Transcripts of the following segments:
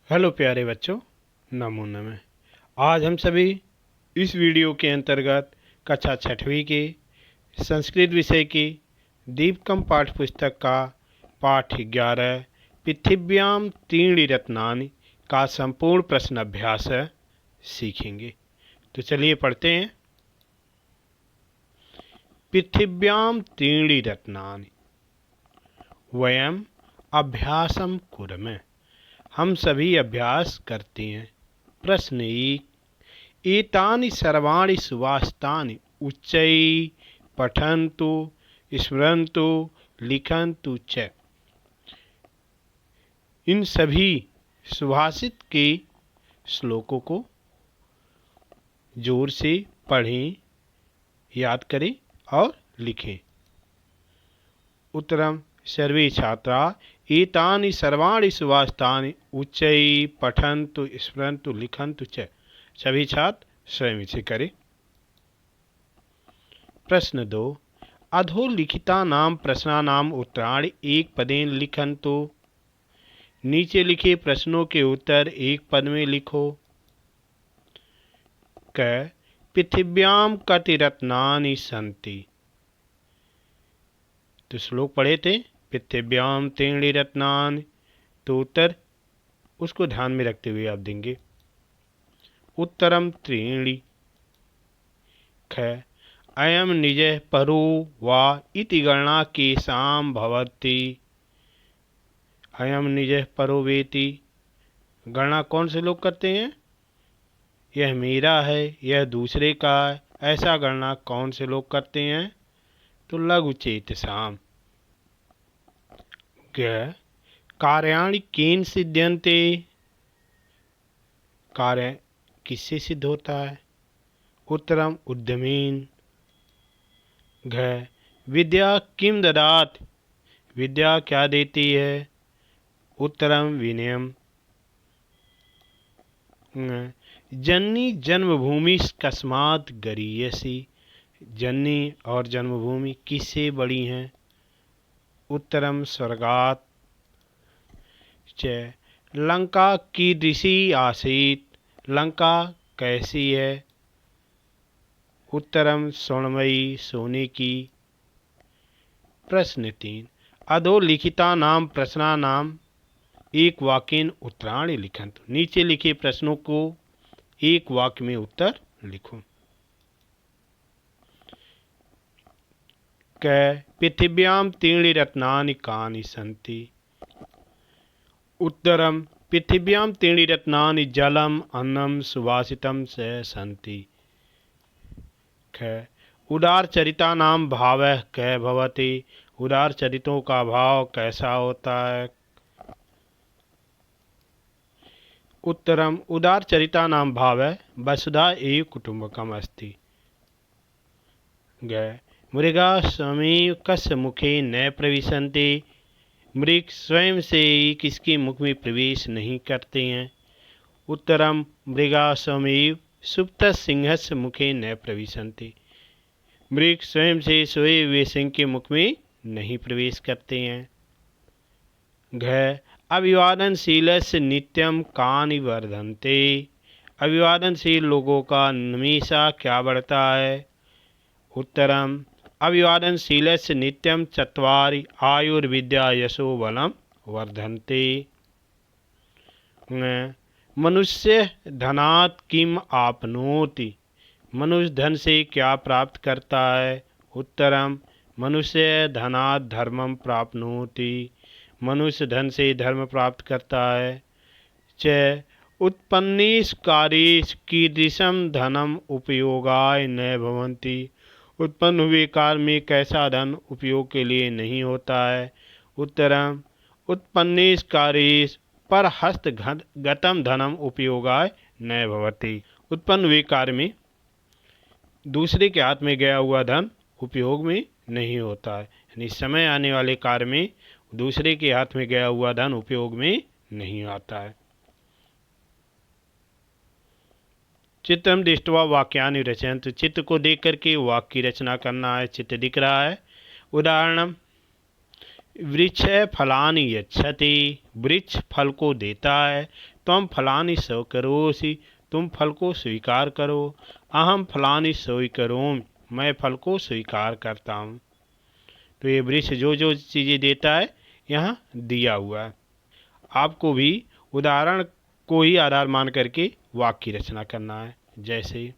Hello प्यारे बच्चों, नमो नमः। आज हम सभी इस वीडियो के अंतर्गत कक्षा छठवीं के संस्कृत विषय की दीपकम पाठ्य पुस्तक का पाठ 11 पृथिव्याम त्रीणि रत्नानि का संपूर्ण प्रश्न अभ्यास सीखेंगे। तो चलिए पढ़ते हैं। पृथिव्याम त्रीणि रत्नानि वयम अभ्यासम कुर्मः। हम सभी अभ्यास करते हैं। प्रश्न 1। एतानि सर्वाणि सुभाषितानि उच्चैः पठन्तु स्मरन्तु लिखन्तु च। इन सभी सुभाषित के श्लोकों को जोर से पढ़ें, याद करें और लिखें। उत्तरम सर्वे छात्रा एतानि सर्वाणि सुभाषितानि उच्चैः पठन्तु स्मरन्तु लिखन्तु च। सभी छात्र स्वयं इसे करें। प्रश्न 2। अधोलिखितानां प्रश्नानाम् उत्तराणि एक पदेन लिखन्तु। नीचे लिखे प्रश्नों के उत्तर एक पद में लिखो। क पृथिव्यां कति रत्नानि सन्ति। तो श्लोक पढ़े थे पृथिव्याम त्रीणि रत्नानि, तो उत्तर उसको ध्यान में रखते हुए आप देंगे। उत्तरम त्रीणि। ख अयम निजः परो वा इति गणना केषां भवति। अयम निजः परो वेति, गणना कौन से लोग करते हैं? यह मेरा है, यह दूसरे का है, ऐसा गणना कौन से लोग करते हैं? तो लघु चेतसाम। कार्याणि केन सिद्ध्यन्ते। कार्य किससे सिद्ध होता है? उत्तरम उद्यमेन। घ विद्या किम ददाति। विद्या क्या देती है? उत्तरम विनयम। जननी जन्मभूमि कस्मात् गरीयसी। जननी और जन्मभूमि किससे बड़ी हैं? उत्तरम स्वर्गात्। च लंका कीदृशी आसीत्। लंका कैसी है? उत्तरम स्वर्णमयी, सोने की। प्रश्न 3। अधोलिखितानां प्रश्नानां एक वाक्येन उत्तराणि लिखन्तु। नीचे लिखे प्रश्नों को एक वाक्य में उत्तर लिखो। क पृथिव्यां त्रीणि रत्नानि कानि सन्ति। उत्तरम पृथिव्यां त्रीणि रत्नानि जलम अन्नम सुभाषितम च सन्ति। ख उदार चरितानां भावः क भवति। उदार चरितों का भाव कैसा होता है? उत्तरम उदार चरितानां भावः वसुधा एव कुटुम्बकम् अस्ति। ग मृगा स्वयमेव कस्य मुखे न प्रविशन्ति। मृग स्वयं से ही किसके मुख में प्रवेश नहीं करते हैं? उत्तरम मृगा स्वयमेव सुप्तः सिंहस्य मुखे न प्रविशन्ति। मृग स्वयं से सोए हुए सिंह के मुख में नहीं प्रवेश करते हैं। घ अभिवादनशीलस्य नित्यम कानि वर्धन्ते। अभिवादनशील लोगों का हमेशा क्या बढ़ता है? उत्तरम अभिवादनशीलस्य नित्यम चत्वारि आयुर्विद्या यशो बलम वर्धन्ते। मनुष्य धनात् किम आपनोति। मनुष्य धन से क्या प्राप्त करता है? उत्तरम मनुष्य धनात् धर्मम प्राप्नोति। मनुष्य धन से धर्म प्राप्त करता है। च उत्पन्नेषु कार्येषु कीदृशं धनम उपयोगाय न भवन्ति। उत्पन्न हुए काल में कैसा धन उपयोग के लिए नहीं होता है? उत्तरम उत्पन्नेषु कार्येषु परहस्तगतं धनम उपयोगाय न भवति। उत्पन्न हुए कार्य में दूसरे के हाथ में गया हुआ धन उपयोग में नहीं होता है। यानी समय आने वाले कार्य में दूसरे के हाथ में गया हुआ धन उपयोग में नहीं आता है। चित्रम दृष्ट्वा वाक्यानि रचयन्तु। चित्र को देख करके वाक्य की रचना करना है। चित्र दिख रहा है। उदाहरणम वृक्ष फलानि यच्छति। वृक्ष फल को देता है, त्वं फलानि स्वीकरोषि, तुम फल को स्वीकार करो। अहम फलानि स्वीकरोमि, मैं फल को स्वीकार करता हूँ। तो ये वृक्ष जो जो चीज़ें देता है यहाँ दिया हुआ है। आपको भी उदाहरण को ही आधार मान करके वाक्य की रचना करना है। जैसे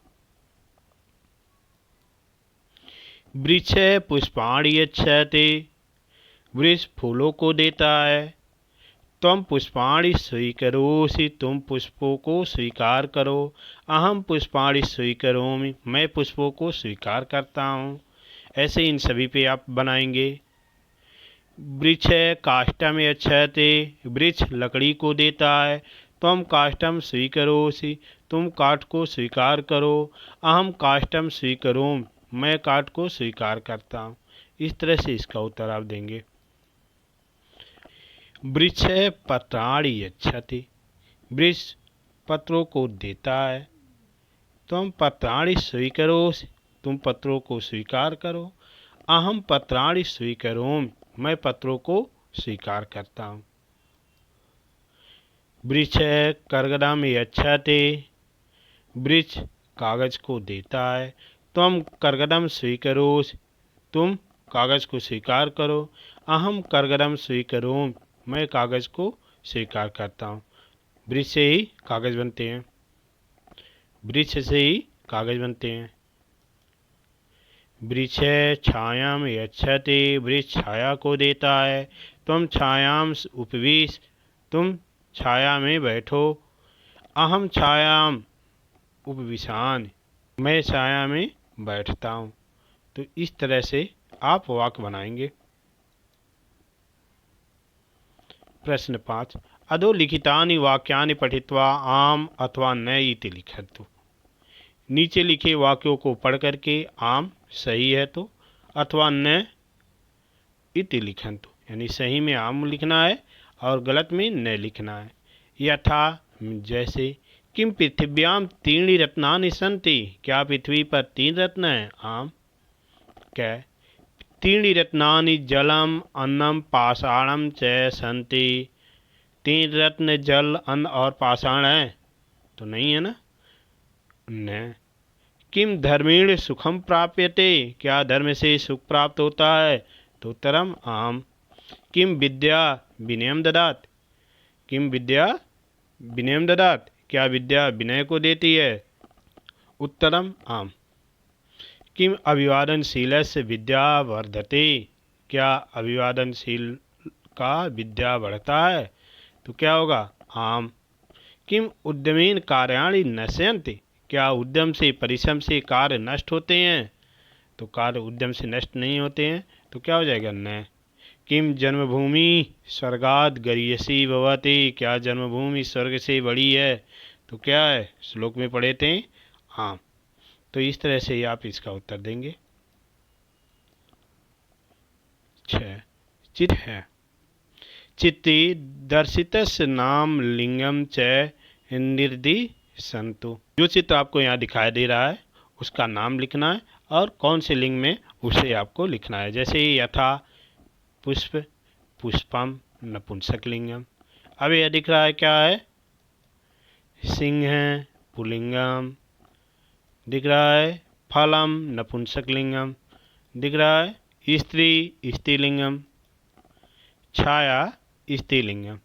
वृक्ष पुष्पाणि यच्छति, वृक्ष फूलों को देता है। त्वं पुष्पाणि स्वीकरोषि, तुम पुष्पों को स्वीकार करो। अहम पुष्पाणि स्वीकरोमि, मैं पुष्पों को स्वीकार करता हूँ। ऐसे इन सभी पे आप बनाएंगे। वृक्ष काष्ठम यच्छति, वृक्ष लकड़ी को देता है। त्वं काष्ठम स्वीकरोषि, तुम काठ को स्वीकार करो। अहम काष्ठम स्वीकरोमि, मैं काठ को स्वीकार करता हूँ। इस तरह से इसका उत्तर आप देंगे। वृक्ष पत्राणि यच्छति, वृक्ष पत्रों को देता है। त्वं पत्राणि स्वीकरोषि, तुम पत्रों को स्वीकार करो। अहम पत्राणि स्वीकरोमि, मैं पत्रों को स्वीकार करता हूँ। वृक्ष कर्गदम यच्छति, वृक्ष कागज को देता है। त्वं कर्गदम स्वीकरोषि, तुम कागज को स्वीकार करो। अहम कर्गदम स्वीकरोमि, मैं कागज को स्वीकार करता हूँ। वृक्ष से ही कागज बनते हैं, वृक्ष से ही कागज बनते हैं। वृक्ष छायाम यच्छति, वृक्ष छाया को देता है। त्वं छायाम उपविश, तुम छाया में बैठो। अहम छायाम उपविशान, मैं छाया में बैठता हूँ। तो इस तरह से आप वाक्य बनाएंगे। प्रश्न 5, अधोलिखितानि वाक्यानि पठित्वा आम अथवा न इति लिखतु। नीचे लिखे वाक्यों को पढ़ करके आम सही है तो अथवा न इति लिखन्तु, यानी सही में आम लिखना है और गलत में न लिखना है। यथा जैसे, किम पृथिव्याम त्रीणि रत्नानि सन्ति, क्या पृथ्वी पर 3 रत्न हैं? आम। कै त्रीणि रत्नानि जलम अन्नम पाषाणम च सन्ति, 3 रत्न जल, अन्न और पाषाण हैं? तो नहीं है ना। न किम धर्मेण सुखम प्राप्यते, क्या धर्म से सुख प्राप्त होता है? तो उत्तरम आम। किम विद्या विनयम ददात, किम विद्या विनयम ददात, क्या विद्या विनय को देती है? उत्तरम आम। किम अभिवादनशीलस्य विद्या वर्धते, क्या अभिवादनशील का विद्या बढ़ता है? तो क्या होगा? आम। किम उद्यमेन कार्याणि नश्यन्ति, क्या उद्यम से, परिश्रम से कार्य नष्ट होते हैं? तो कार्य उद्यम से नष्ट नहीं होते हैं। तो क्या हो जाएगा? न। किम जन्मभूमि स्वर्गाद गरीयसी भवति, क्या जन्मभूमि स्वर्ग से बड़ी है? तो क्या है? श्लोक में पढ़े थे आम। तो इस तरह से आप इसका उत्तर देंगे। 6, चित्त है। चित्ते दर्शितस्य नाम लिंगम च निर्दिशन्तु, जो चित्र आपको यहाँ दिखाई दे रहा है उसका नाम लिखना है और कौन से लिंग में उसे आपको लिखना है। जैसे यथा पुष्प, पुष्पम, नपुंसक लिंगम। अब यह दिख रहा है क्या है? सिंह है, पुल्लिंगम। दिख रहा है फलम, नपुंसक लिंगम। दिख रहा है स्त्री, स्त्रीलिंगम। छाया, स्त्रीलिंगम।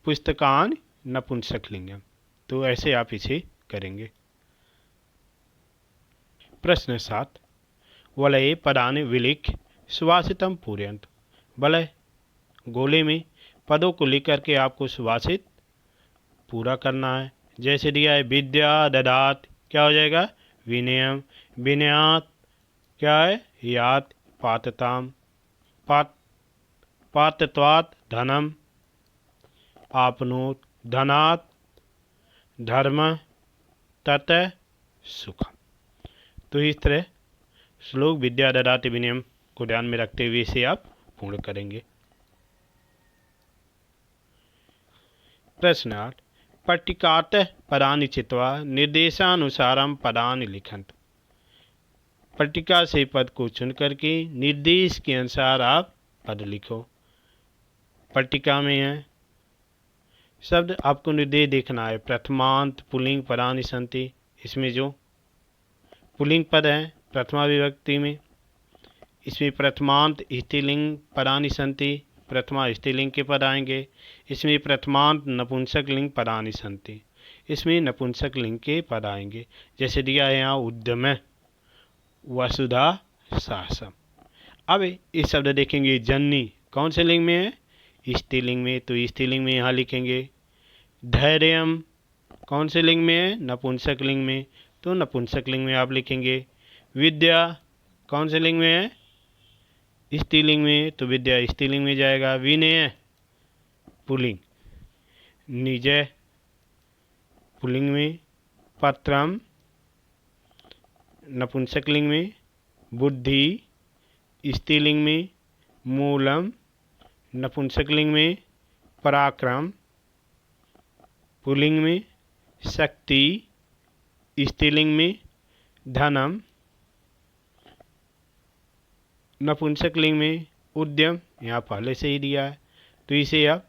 पुस्तकान, नपुंसक लिंगम। तो ऐसे आप इसे करेंगे। प्रश्न 7, वलये पदानि विलिख्य सुभाषितम पूरयन्तु। वलय गोले में पदों को लिख करके आपको सुभाषित पूरा करना है। जैसे दिया है विद्या ददात, क्या हो जाएगा? विनयम। विनयात क्या है? यात। पातताम, पातत्वात् धनम। आपनोत, धनात् धर्म, तत सुखम। तो इस तरह श्लोक विद्या ददाति विनयम को ध्यान में रखते हुए इसे आप पूर्ण करेंगे। प्रश्न 8, पट्टिकातः पदानि चित्वा निर्देशानुसारम पदानि लिखन्तु। पट्टिका से पद को चुन करके निर्देश के अनुसार आप पद लिखो। पट्टिका में है। शब्द आपको निर्देश देखना है। प्रथमांत पुल्लिंग पदानि सन्ति, इसमें जो पुल्लिंग पद है प्रथमा विभक्ति में, इसमें प्रथमांत स्त्रीलिंग पदानि सन्ति, प्रथमा स्त्रीलिंग के पद आएंगे। इसमें प्रथमांत नपुंसक लिंग पदानि सन्ति, इसमें नपुंसक लिंग के पद आएंगे। जैसे दिया है यहाँ उद्यम, वसुधा, साहसम। अब इस शब्द देखेंगे जननी कौन से लिंग में है? स्त्रीलिंग में, तो स्त्रीलिंग में यहाँ लिखेंगे। धैर्यम कौन से लिंग में है? नपुंसक लिंग में, तो नपुंसक लिंग में आप लिखेंगे। विद्या कौन से लिंग में है? स्त्रीलिंग में, तो विद्या स्त्रीलिंग में जाएगा। विनय पुल्लिंग, निजय पुल्लिंग में। पत्रम नपुंसक लिंग में। बुद्धि स्त्रीलिंग में। मूलम नपुंसक लिंग में। पराक्रम पुल्लिंग में। शक्ति स्त्रीलिंग में। धनम नपुंसक लिंग में। उद्यम यहाँ पहले से ही दिया है, तो इसे आप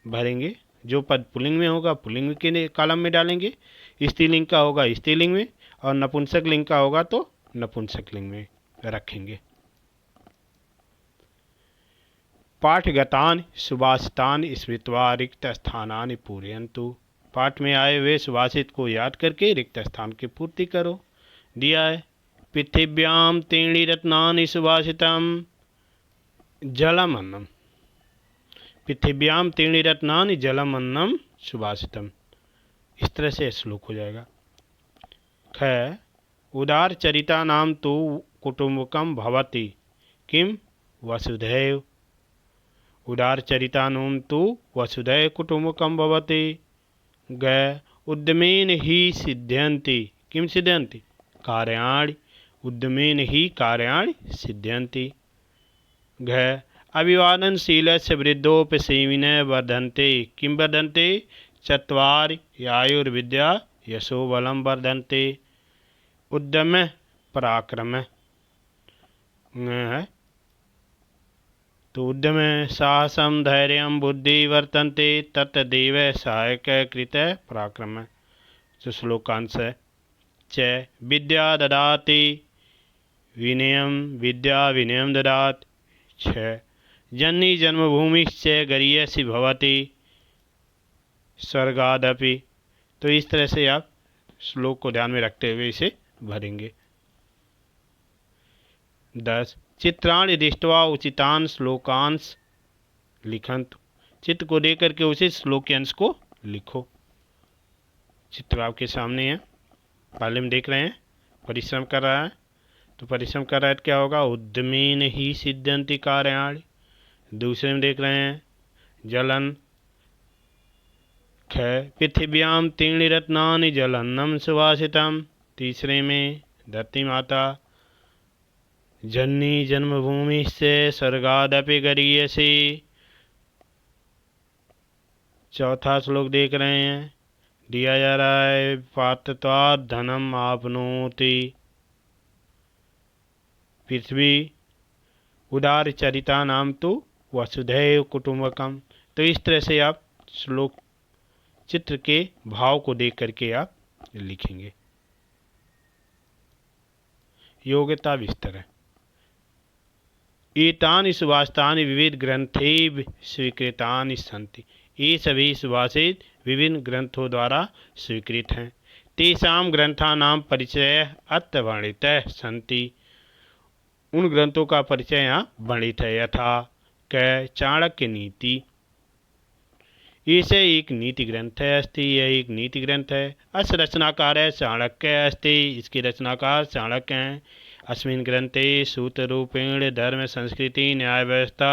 भरेंगे। जो पद पुल्लिंग में होगा पुल्लिंग के कॉलम में डालेंगे, स्त्रीलिंग का होगा स्त्रीलिंग में, और नपुंसक लिंग का होगा तो नपुंसक लिंग में रखेंगे। पाठगतानि सुभाषितानि स्मृत्वा रिक्त स्थानानि पूरयन्तु, पाठ में आए हुए सुभाषित को याद करके रिक्त स्थान की पूर्ति करो। दिया है पृथिव्याम त्रीणि रत्नानि सुभाषितम जलमन्नम, पृथिव्याम त्रीणि रत्नानि जलमन्नम सुभाषितम, इस तरह से श्लोक हो जाएगा। ख उदार चरिता नाम तो कुटुंबकम भवति किम वसुधैव, उदार चरिता नाम तो वसुधैव कुटुंबकम भवति। ग उद्यमेन ही सिद्ध्यन्ति, किम सिद्ध्यन्ति? कार्याणि, उद्यमेन ही कार्याणि सिद्ध्यन्ति। घ अभिवादनशीलस्य वृद्धोपसेविनः वर्धन्ते, किं वर्धन्ते? चत्वारि आयुर्विद्या यशो बलं वर्धन्ते। उद्यम पराक्रम है, तो उद्यम साहसम धैर्यम बुद्धि वर्तन्ते तत्तदेव सहायक कृत पराक्रम, तो श्लोकांश है। च विद्या ददाति विनयम, विद्या विनयम ददाति। छ जननी जन्मभूमिश्च गरीयसी भवति स्वर्गादपि, तो इस तरह से आप श्लोक को ध्यान में रखते हुए इसे भरेंगे। 10 चित्राणि दृष्ट्वा उचितान श्लोकांश लिखन्तु, चित्र को देख करके उचित श्लोक के अंश को लिखो। चित्र आपके सामने है, पहले में देख रहे हैं परिश्रम कर रहा है, तो परिश्रम कर रहा है तो क्या होगा? उद्यमेन ही सिद्ध्यन्ति कार्याणि। दूसरे में देख रहे हैं जलन। ख पृथिव्याम त्रीणि रत्नानि जलन्नम सुभाषितम। तीसरे में धरती माता। जननी जन्मभूमि से स्वर्गादपि गरीयसी। चौथा श्लोक देख रहे हैं, दिया जा रहा है पात्रत्वात् धनम आपनोति। पृथ्वी उदार चरिता नाम तो वसुधैव कुटुंबकम, तो इस तरह से आप श्लोक चित्र के भाव को देख करके आप लिखेंगे। योग्यता विस्तर। एतानि सुभाषितानि विविध ग्रंथेभ्यः स्वीकृतानि सन्ति, ये सभी सुभाषित विभिन्न ग्रंथों द्वारा स्वीकृत हैं। तेषां ग्रंथानां परिचयः अत्र वर्णितः सन्ति, उन ग्रंथों का परिचय यहाँ वर्णित है। यथा क चाणक्य नीति, इसे एक नीति ग्रंथ है अस्ति, यह एक नीति ग्रंथ है। अस्य रचनाकार है चाणक्य अस्ति, इसके रचनाकार चाणक्य हैं। अस्मिन् ग्रंथे सूत्ररूपेण धर्म संस्कृति न्याय व्यवस्था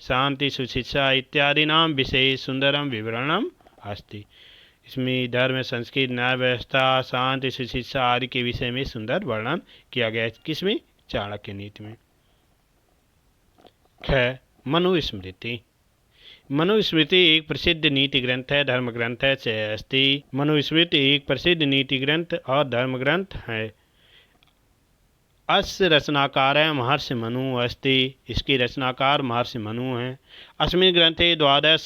शांति सुशिक्षा इत्यादीनां विषये सुंदरम विवरणम अस्ति, इसमें धर्म संस्कृति न्याय व्यवस्था शांति सुशिक्षा आदि के विषय में सुंदर वर्णन किया गया है। किसमें? चाणक्य नीति में। ख मनुस्मृति, मनुस्मृति एक प्रसिद्ध नीति ग्रंथ है, धर्म ग्रंथ है। च अस्ति, मनुस्मृति एक प्रसिद्ध नीति ग्रंथ और धर्म ग्रंथ है। अस्य रचनाकारः महर्षि मनु अस्ति। इसके रचनाकार महर्षि मनु हैं। अस्मिन् ग्रंथे 12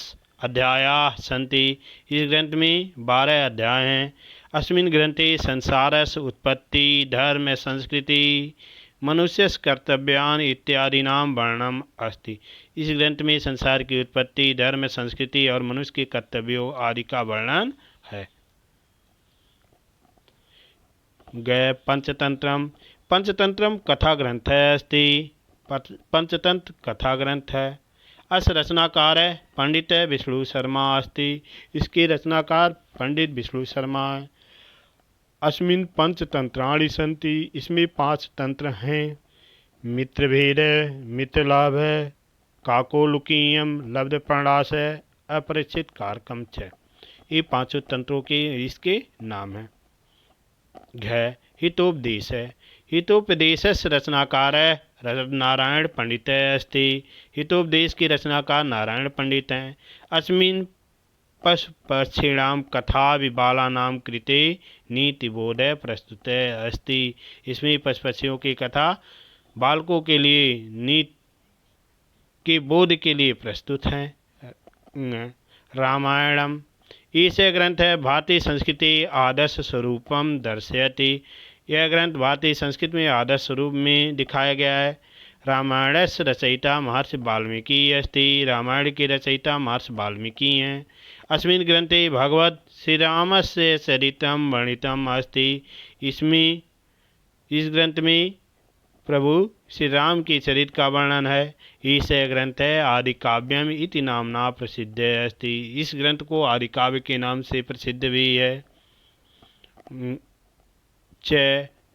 अध्यायाः सन्ति। इस ग्रंथ में 12 अध्याय हैं। अस्मिन् ग्रंथे संसारस्य उत्पत्ति, धर्म, संस्कृति, मनुष्यस्य कर्तव्यानि इत्यादीनां वर्णनम् अस्ति। इस ग्रंथ में संसार की उत्पत्ति, धर्म, संस्कृति और मनुष्य के कर्तव्यों आदि का वर्णन है। पंचतंत्रम। पंचतंत्रम कथा ग्रंथ अस्ति। पंचतंत्र कथा ग्रंथ है। अस्य रचनाकार पंडित विष्णु शर्मा अस्ति। इसके रचनाकार पंडित विष्णु शर्मा है। अस्मिन् पंचतंत्राणि सन्ति। इसमें 5 तंत्र हैं। मित्रभेद, मित्रलाभ, काकोलुकीयम, लब्धप्राणास, अपरिचित कारकम च। ये 5 तंत्रों के इसके नाम हैं। हितोपदेश है। हितोपदेशस्य रचनाकार नारायण पंडित अस्ति। हितोपदेश के रचनाकार नारायण पंडित हैं। अस्मिन् पशुपक्षिणां कथा विबालानां कृते नीतिबोध प्रस्तुत अस्ति। इसमें पशुपक्षियों की कथा बालकों के लिए नीति के बोध के लिए प्रस्तुत हैं। रामायणम। ईश ग्रंथ है भारतीय संस्कृति आदर्श स्वरूपम दर्शयति। यह ग्रंथ भारतीय संस्कृति में आदर्श स्वरूप में दिखाया गया है। रामायणस्य रचयिता महर्षि वाल्मीकि अस्ति। रामायण के रचयिता महर्षि वाल्मीकि हैं। अस्मिन् ग्रंथे भगवत श्री रामस्य चरित्रं वर्णितम् अस्ति। इस ग्रंथ में प्रभु श्री राम के चरित्र का वर्णन है। इस ग्रंथ है आदि काव्यम इति नामना प्रसिद्ध अस्ति। इस ग्रंथ को आदि काव्य के नाम से प्रसिद्ध भी है।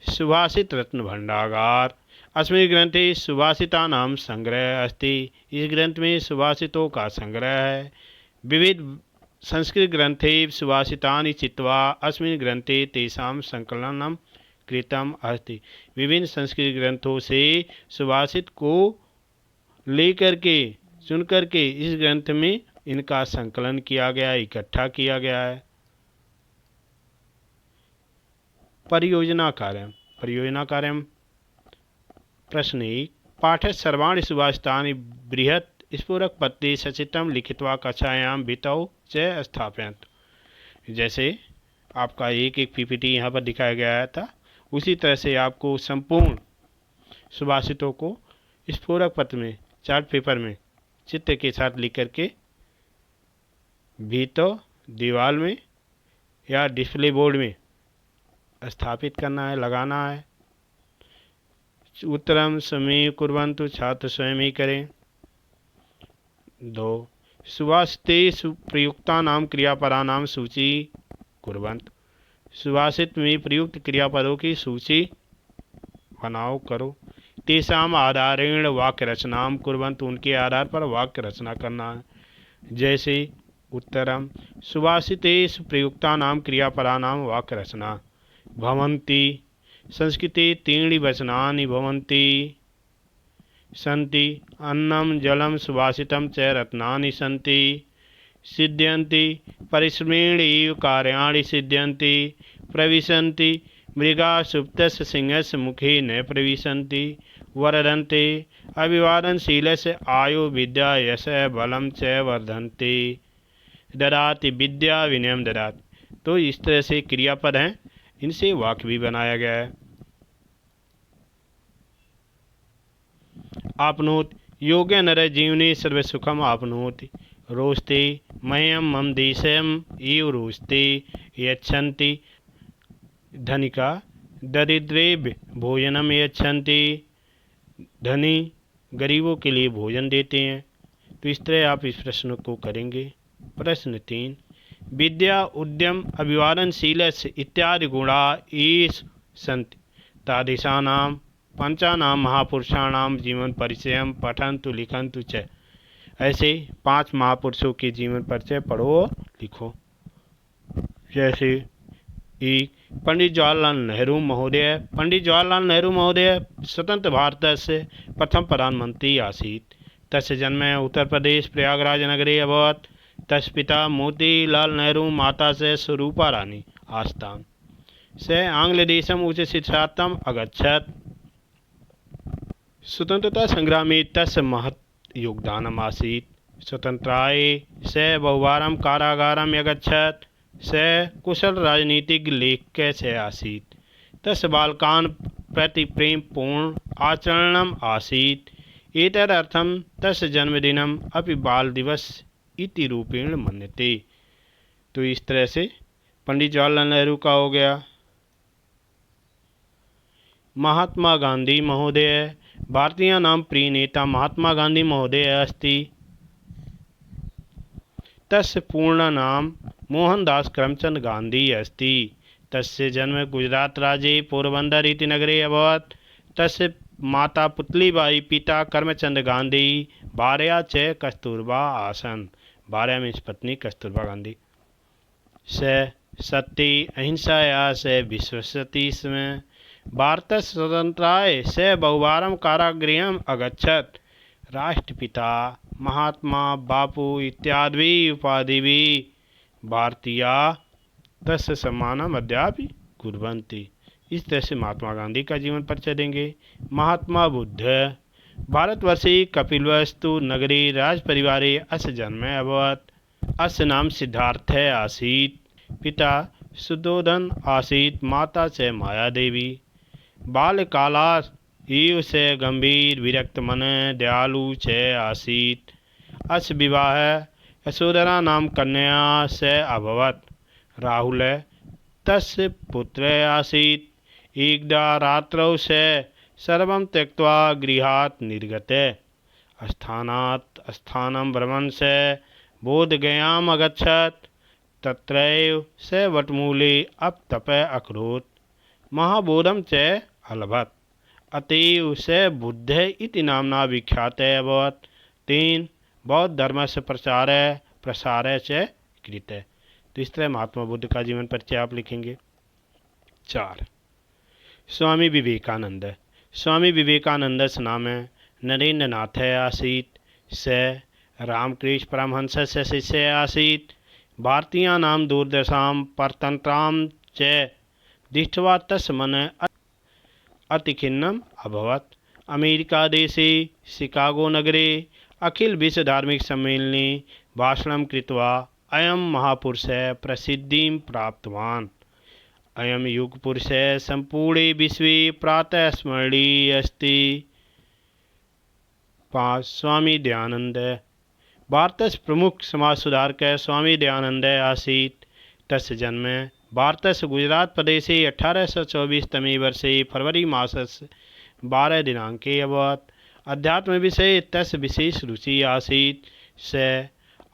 सुभाषित रत्न भंडागार। अस्मिन् ग्रंथे सुभाषितानां संग्रह अस्ति। इस ग्रंथ में सुभाषितों का संग्रह है। विविध संस्कृत ग्रंथे सुभाषितानि चित्वा अस्मिन् ग्रंथे तेषां संकलनम कृतम अस्ति। विभिन्न संस्कृत ग्रंथों से सुभाषित को लेकर के चुनकर के इस ग्रंथ में इनका संकलन किया गया, इकट्ठा किया गया है। परियोजना कार्य। परियोजना कार्य प्रश्न 1 पाठ सर्वाणि सुभाषितानि बृहत् स्फुरक पत्रे सचित्रं लिखित्वा कक्षायां भितौ च स्थापयन्तु। जैसे आपका एक पीपीटी यहाँ पर दिखाया गया था, उसी तरह से आपको संपूर्ण सुभाषितों को स्फुरक पत्र में, चार्ट पेपर में चित्र के साथ लिख करके भीतर दीवार में या डिस्प्ले बोर्ड में स्थापित करना है, लगाना है। उत्तरम स्वयं कुर्वन्तु। छात्र स्वयं ही करें। 2 सुभाषितेषु प्रयुक्तानां क्रियापदानां सूची कुर्वन्तु। सुभाषित में प्रयुक्त क्रियापदों की सूची बनाओ, करो। तेषाम् आधारेण वाक्य रचनां कुर्वन्तु। उनके आधार पर वाक्य रचना करना है। जैसे उत्तरम सुभाषितेषु प्रयुक्तानां क्रियापदानां वाक्य रचना। भवन्ति संस्कृते त्रीणि वचनानि भवन्ति सन्ति। अन्नं जलं सुभाषितं च रत्नानि सन्ति। सिद्ध्यन्ति परिश्रमेण एव कार्याणि सिद्ध्यन्ति। प्रविशन्ति मृगा सुप्तस्य सिंहस्य मुखे न प्रविशन्ति। वर्धन्ते अभिवादनशीलस्य आयु विद्या यश बलं च वर्धन्ते। ददाति विद्या विनयम ददाति। तो इस तरह से क्रियापद हैं, इनसे वाक्य भी बनाया गया है। आपनोति योग्य नर जीवने सर्वसुखम आपनोति। रोस्ते मह्यम मम देशम एव रोस्ते। यच्छन्ति धनिका दरिद्रेभ्य भोजनम यच्छन्ति। धनी गरीबों के लिए भोजन देते हैं। तो इस तरह आप इस प्रश्न को करेंगे। प्रश्न 3 विद्या उद्यम अभिवादनशीलस्य इत्यादि गुणा एष सन्ति तादृशानां पंचानां महापुरुषाणां जीवन परिचयं पठन्तु लिखन्तु च। ऐसे 5 महापुरुषों के जीवन परिचय पढ़ो, लिखो। जैसे 1 पंडित जवाहरलाल नेहरू महोदय। पंडित जवाहरलाल नेहरू महोदय स्वतंत्र भारतस्य प्रथम प्रधानमंत्री आसीत्। तस्य जन्म उत्तर प्रदेश प्रयागराज नगरे अभवत्। तस्य पिता मोतीलाल नेहरू, माता च स्वरूपा रानी आस्ताम्। स आंग्लदेशम् उच्चशिक्षार्थम् अगच्छत्। स्वतंत्रता संग्रामे तस्य महत् योगदानम् आसीत्। स्वतन्त्राय स बहुवारं कारागारं अगच्छत्। स कुशल राजनीतिज्ञ लेखकः च आसीत्। तस्य बालकान् प्रति प्रेमपूर्ण आचरणम् आसीत्। एतदर्थं तस्य जन्मदिनम् अपि बालदिवस इति रूपेण मन्यते। तो इस तरह से पंडित जवाहरलाल नेहरू का हो गया। महात्मा गांधी महोदय भारतीयानां प्रिय नेता महात्मा गांधी महोदय अस्ति। तस्य पूर्णनाम मोहनदास करमचंद गांधी अस्ति। तस्य जन्म गुजरात राज्ये पोरबंदर इति नगरे अभवत्। तस्य माता पुतलीबाई, पिता करमचंद गांधी, भार्या च कस्तूरबा आसन्। भार्या मीन्स पत्नी कस्तूरबा गांधी। स सत्ये अहिंसाया स विश्वसति स्म। भारतस्य स्वतन्त्राय स बहुवारं कारागृहम् अगच्छत्। राष्ट्रपिता, महात्मा, बापू इत्यादिभिः उपाधिभिः भारतीयाः तस्य सम्मानम् अद्यापि कुर्वन्ति। इस तरह से महात्मा गांधी का जीवन परिचय देंगे। महात्मा बुद्ध भारतवर्षे कपिलवस्तु नगरे राजपरिवारे अस्य जन्म अभवत्। अस्य नाम सिद्धार्थः आसीत्। पिता सुधोधन आसीत्, माता च मायादेवी। बाल्यकालात् एव स गंभीर विरक्तमन दयालु च आसीत्। अस्य विवाहः यशोधरा नाम कन्या स अभवत्। राहुल तस्य पुत्रः आसीत्। एकदा रात्रौ स सर्वं त्यक्त्वा गृहात् निर्गतः। स्थानात् स्थानं भ्रमन् स बोधगयाम् अगच्छत्। तत्रैव स वटमूले अपतपः अकरोत्। महाबोधं च अलभत्। अतएव स बुद्धः इति नाम्ना विख्यातः अभवत्। तेन बौद्ध धर्मस्य प्रचारः प्रसारः च कृतः। तो इस तरह महात्मा बुद्ध का जीवन परिचय आप लिखेंगे। 4. स्वामी विवेकानंद। स्वामी विवेकानन्दस्य नाम नरेन्द्रनाथः आसीत्। स रामकृष्ण परमहंसस्य शिष्यः आसीत्। भारतीयानां दुर्दशां परतन्त्रां च दृष्ट्वा तस्य मनः अतिखिन्नम् अभवत्। अमेरिकादेशे शिकागो नगरे अखिल विश्व धार्मिक सम्मेलने भाषणं कृत्वा अयं महापुरुषः प्रसिद्धिं प्राप्तवान्। अयं युगपुरुषः सम्पूर्णे विश्वे प्रातः स्मरणीयः अस्ति। 5. स्वामी दयानंद। भारतस्य प्रमुख समाज सुधारकः स्वामी दयानन्दः आसीत्। तस्य जन्म भारतस्य गुजरात प्रदेशे 1824 तमे वर्षे फरवरी मासस्य 12 दिनाङ्के अभवत्। अध्यात्मविषये तस्य विशेष रुचिः आसीत्। स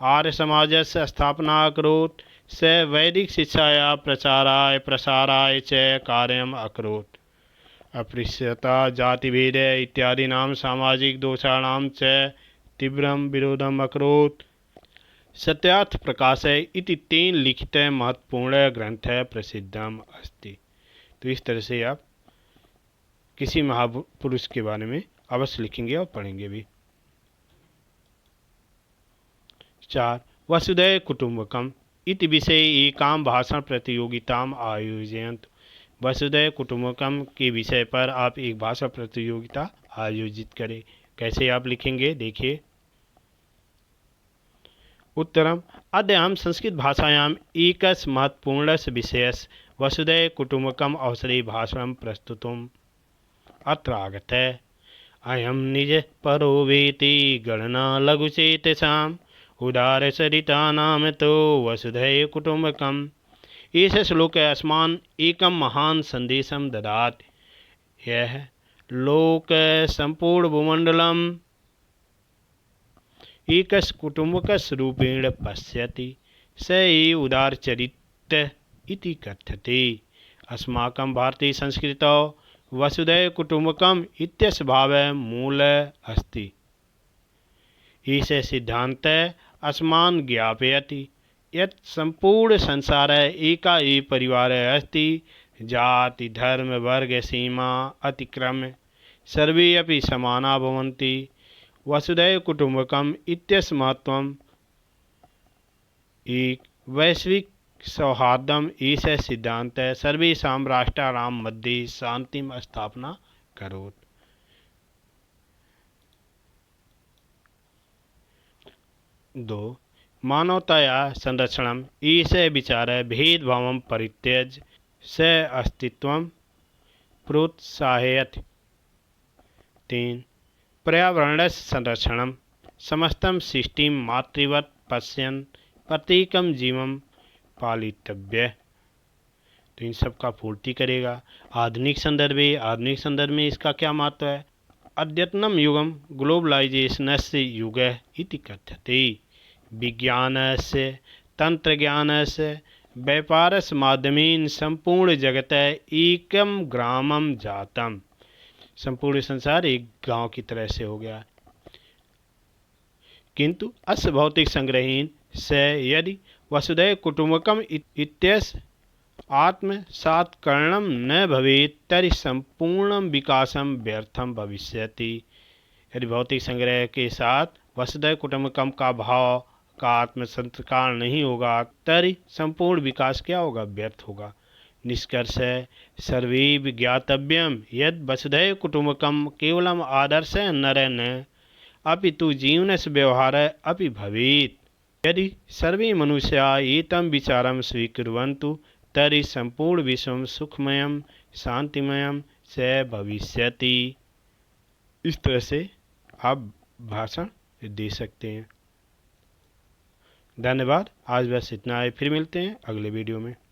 आर्यसमाजस्य स्थापना अकरोत्। स वैदिकशिक्षायाः प्रचाराय प्रसाराय च कार्यम् अकरोत्। अस्पृश्यता, जातिभेद इत्यादीनां सामाजिकदोषाणां च तीव्रं विरोधम् अकरोत्। सत्यार्थ प्रकाशः इति तेन लिखितः महत्वपूर्ण ग्रंथः प्रसिद्धम् अस्ति। तो इस तरह से आप किसी महापुरुष के बारे में अवश्य लिखेंगे और पढ़ेंगे भी। 4. वसुधैव कुटुम्बकम् इति विषये एकां भाषण प्रतियोगिताम् आयोजयन्तु। वसुधैव कुटुम्बकम् के विषय पर आप एक भाषण प्रतियोगिता आयोजित करें। कैसे आप लिखेंगे देखिए। उत्तरम् अद्य अहं संस्कृतभाषायाम् एकस्य महत्वपूर्णस्य विषयस्य वसुधैव कुटुम्बकम् अवसरे भाषणं प्रस्तुतुम् अत्र आगतः। अयं निजपरो वेति गणना लघुचेतसाम् उदारचरितानां तो वसुधैव कुटुम्बकम्। एषः श्लोकः अस्मान् एकं महान् सन्देशं ददाति। यः लोकः सम्पूर्ण भूमण्डलम् एकस्य कुटुम्बकस्य रूपेण पश्यति स एव उदारचरितः इति कथ्यते। अस्माकं भारतीयसंस्कृतौ वसुधैव कुटुम्बकम् इत्यस्य भावः मूलः अस्ति। एषः सिद्धान्तः अस्मान् ज्ञापयति यत् सम्पूर्णसंसारः एका एव परिवारः अस्ति। जाति धर्म वर्ग सीमा अतिक्रम्य सर्वे अपि समाना भवन्ति। वसुधैव कुटुम्बकम् इत्यस्य महत्त्वम् एक वैश्विक सौहार्दम् एषः सिद्धान्तः सर्वेषां राष्ट्राणां मध्ये शान्तिं स्थापना करोति। 2. मानवताया संरक्षणम ईश विचार भेदभावं परित्यज्य स अस्तित्वं प्रोत्साहयति. 3. पर्यावरणस्य संरक्षणम समस्तं सृष्टिं मातृवत् पश्यन् प्रत्येकं जीवं पालितव्य. तो इन सब का पूर्ति करेगा. आधुनिक संदर्भ में इसका क्या महत्व है? अद्यतनं युगं ग्लोबलाइजेशनस्य युगः इति कथ्यते. विज्ञानस्य तंत्रज्ञानस्य व्यापारस्य माध्यमेन संपूर्ण जगतः एकं ग्रामं जातम्. संपूर्ण संसार एक गांव की तरह से हो गया. किंतु अस्य भौतिक संग्रहेण स यदि वसुधैव कुटुम्बकम् इत्यस्य आत्मसात्करणं न भवेत् तर्हि संपूर्णं विकासं व्यर्थं भविष्यति. यदि भौतिक संग्रह के साथ वसुधैव कुटुम्बकम का भाव का आत्मसंस्कार नहीं होगा तर्हि संपूर्ण विकास क्या होगा? व्यर्थ होगा. निष्कर्ष सर्वे ज्ञातव्यं यद् वसुधैव कुटुम्बकम केवलम आदर्श नर न अपितु जीवनस्य व्यवहारः अपि भवेत्. यदि सर्वे मनुष्याः एतं विचारं स्वीकुर्वन्तु तर्हि संपूर्ण विश्वं सुखमयं शांतिमयं स भविष्यति. इस तरह से आप भाषण दे सकते हैं. धन्यवाद. आज बस इतना है. फिर मिलते हैं अगले वीडियो में.